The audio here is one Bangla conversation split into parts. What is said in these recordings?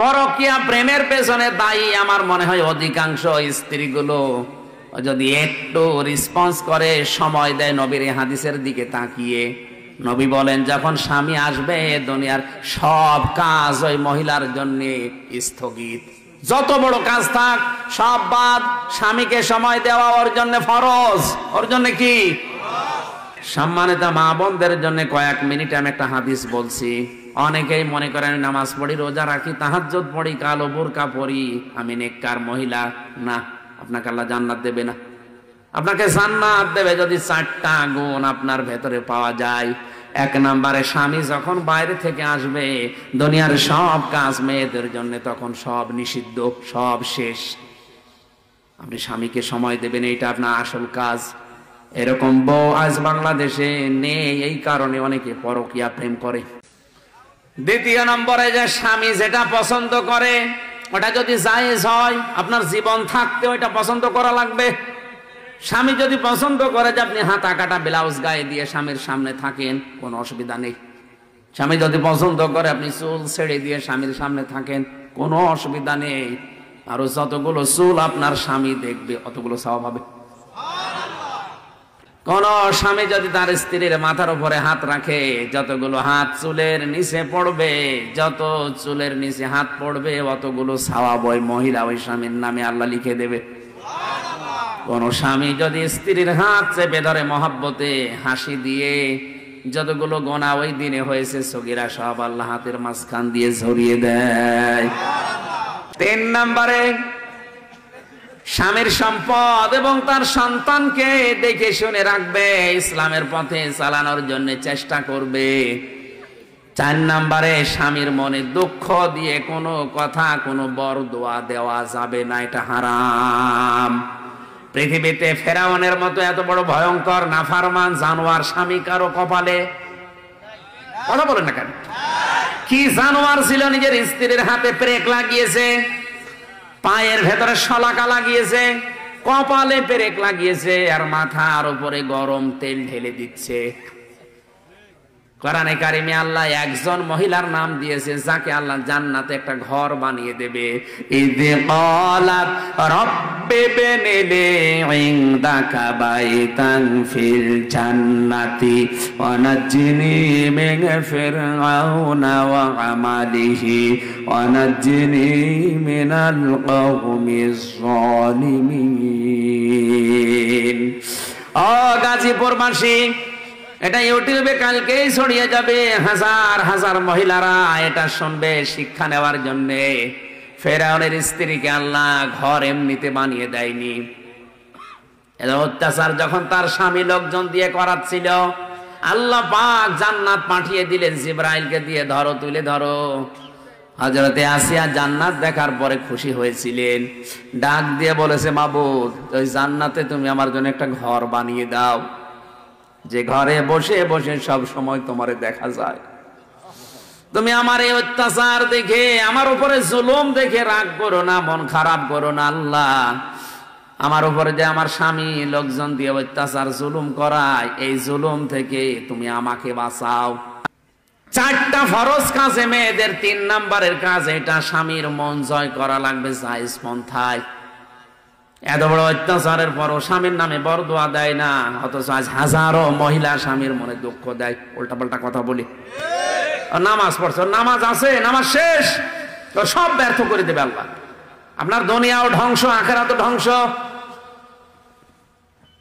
পরকীয়া প্রেমের পেছনে দায়ী আমার মনে হয় অধিকাংশ স্ত্রীগুলো যদি একটু রেসপন্স করে, সময় দেয় নবীর হাদিসের দিকে তাকিয়ে। নবী বলেন, যখন স্বামী আসবে দুনিয়ার সব কাজ ওই মহিলার জন্য স্থগিত। যত বড় কাজ থাক সব বাদ, স্বামীকে সময় দেওয়া ওর জন্য ফরজ। ওর জন্য কি? সম্মানিত মা বোনদের জন্য কয়েক মিনিট আমি একটা হাদিস বলছি। অনেকেই মনে করেন নামাজ পড়ি, রোজা রাখি, তাহাজ্জুদ পড়ি, কালো বোরকা পড়ি, আমি নেককার মহিলা। না, আপনাকে আল্লাহ জান্নাত দেবে না। আপনাকে জান্নাত দেবে যদি 4টা গুণ আপনার ভেতরে পাওয়া যায়। 1 নম্বরে, স্বামী যখন বাইরে থেকে আসবে দুনিয়ার সব কাজ মেয়েদের জন্য তখন সব নিষিদ্ধ, সব শেষ। আপনি স্বামীকে সময় দেবেন, এইটা আপনার আসল কাজ। এরকম বউ আজ বাংলাদেশে নেই, এই কারণে অনেকে পরকীয়া প্রেম করে। 2 নম্বরে, যে স্বামী যেটা পছন্দ করে ওটা যদি জায়েজ হয়, আপনার জীবন থাকতে ওইটা পছন্দ করা লাগবে। স্বামী যদি পছন্দ করে যে আপনি হাতা কাটা ব্লাউজ গায়ে দিয়ে স্বামীর সামনে থাকেন, কোনো অসুবিধা নেই। স্বামী যদি পছন্দ করে আপনি চুল ছেড়ে দিয়ে স্বামীর সামনে থাকেন, কোনো অসুবিধা নেই। আর যতগুলো চুল আপনার স্বামী দেখবে অতগুলো সওয়াব হবে। কোন স্বামী যদি তার স্ত্রীর মাথার উপরে হাত রাখে, যতগুলো হাত চুলের নিচে পড়বে, যত চুলের নিচে হাত পড়বে অতগুলো সওয়াব ওই মহিলা ওই স্বামীর নামে আল্লাহ লিখে দেবে। কোন স্বামী যদি স্ত্রীর হাত চেপে ধরে মহব্বতে হাসি দিয়ে, যতগুলো গোনা ওই দিনে হয়েছে সগীরা সব আল্লাহ হাতের মাঝখান দিয়ে ঝরিয়ে দেয়। 3 নম্বরে, স্বামীর সম্পদ এবং তার সন্তানকে দেখে শুনে রাখবে, ইসলামের পথে চালানোর জন্য চেষ্টা করবে। 4 নম্বরে, স্বামীর মনে দুঃখ দিয়ে কোনো কথা, কোনো বরদোয়া দেওয়া যাবে না, এটা হারাম। পৃথিবীতে ফেরাউনের মতো এত বড় ভয়ঙ্কর নাফরমান জানোয়ার স্বামী কারো কপালে? কথা বলেন না কেন? কি জানোয়ার ছিল, নিজের স্ত্রীর হাতে পেরেক লাগিয়েছে, পায়ের ভেতরে শলাকা লাগিয়েছে, কপালে পেরেক লাগিয়েছে, আর মাথার উপরে গরম তেল ঢেলে দিচ্ছে। কোরআনে কারিমে আল্লাহ একজন মহিলার নাম দিয়েছে যাকে আল্লাহ জান্নাতে একটা ঘর বানিয়ে দেবে। ইযে ক্বালাত রাব্বি বিনিলি ইনদাকা বাইতান ফিল জান্নাতি ওয়া নাজ্জিনি মিন ফিরআউনা ওয়া আমালিহি ওয়া নাজ্জিনি মিনাল কওমিজ যালিমিন। ও গাজীপুরবাসী, এটা ইউটিউবে কালকেই ছড়িয়ে যাবে, হাজার হাজার মহিলারা এটা শুনবে শিক্ষা নেওয়ার জন্যে। ফেরাউনের স্ত্রীকে আল্লাহ ঘর এমনিতে বানিয়ে দেয়নি। এটা অত্যাচার যখন তার স্বামী লোকজন দিয়ে করাচ্ছিল, আল্লাহ পাক জান্নাত পাঠিয়ে দিলেন জিবরাইলকে দিয়ে, ধরো তুলে ধরো। হযরতে আসিয়া জান্নাত দেখার পরে খুশি হয়েছিলেন, ডাক দিয়ে বলেছে, মাবুদ ওই জান্নাতে তুমি আমার জন্য একটা ঘর বানিয়ে দাও, যে ঘরে বসে বসে সব সময় তোমারে দেখা যায়। তুমি আমার এই অত্যাচার দেখে, আমার উপরে জুলুম দেখে রাগ করো না, মন খারাপ করো না। আল্লাহ, আমার উপরে যে আমার স্বামী লোকজন দিয়ে অত্যাচার জুলুম করায়, এই জুলুম থেকে তুমি আমাকে বাঁচাও। 4টা ফরজ কাজে মেয়েদের 3 নম্বরের কাজ এটা, স্বামীর মন জয় করা লাগবে জায়েজ পন্থায়। এত বড় অত্যাচারের পরও স্বামীর নামে বরদোয়া দেয় না, অথচ আজ হাজারো মহিলা স্বামীর মনে দুঃখ দেয়। উল্টা পাল্টা কথা বলি। নামাজ পড়ছো, নামাজ আছে, নামাজ শেষ, তো সব ব্যর্থ করে দেবে আল্লাহ। আপনার দুনিয়াও ধ্বংস, আখিরাতও ধ্বংস।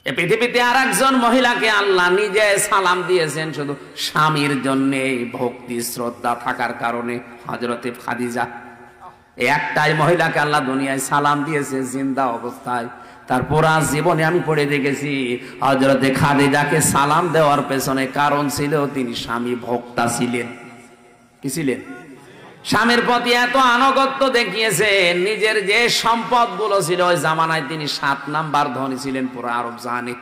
এই পৃথিবীতে আর একজন মহিলাকে আল্লাহ নিজে সালাম দিয়েছেন শুধু স্বামীর জন্য ভক্তি শ্রদ্ধা থাকার কারণে, হযরতে খাদিজা। একটাই মহিলাকে আল্লাহ দুনিয়ায় সালাম দিয়েছে জিন্দা অবস্থায়। তার পুরা জীবনে আমি পড়ে দেখেছি হযরতে খাদিজাকে সালাম দেওয়ার পেছনে কারণ ছিল তিনি স্বামী ভক্তা ছিলেন। কি ছিলেন? স্বামীর প্রতি এত আনুগত্য দেখিয়েছেন, নিজের যে সম্পদ গুলো ছিল ওই জামানায় তিনি 7 নাম্বার ধনী ছিলেন পুরো আরব জাহানে।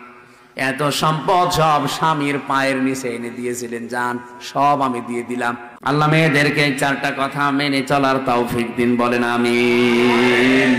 এত সম্পদ সব স্বামীর পায়ের নিচে এনে দিয়েছিলেন, জান সব আমি দিয়ে দিলাম। আল্লাহ মেয়েদেরকে 4টা কথা মেনে চলার তৌফিক দিন, বলেন আমিন।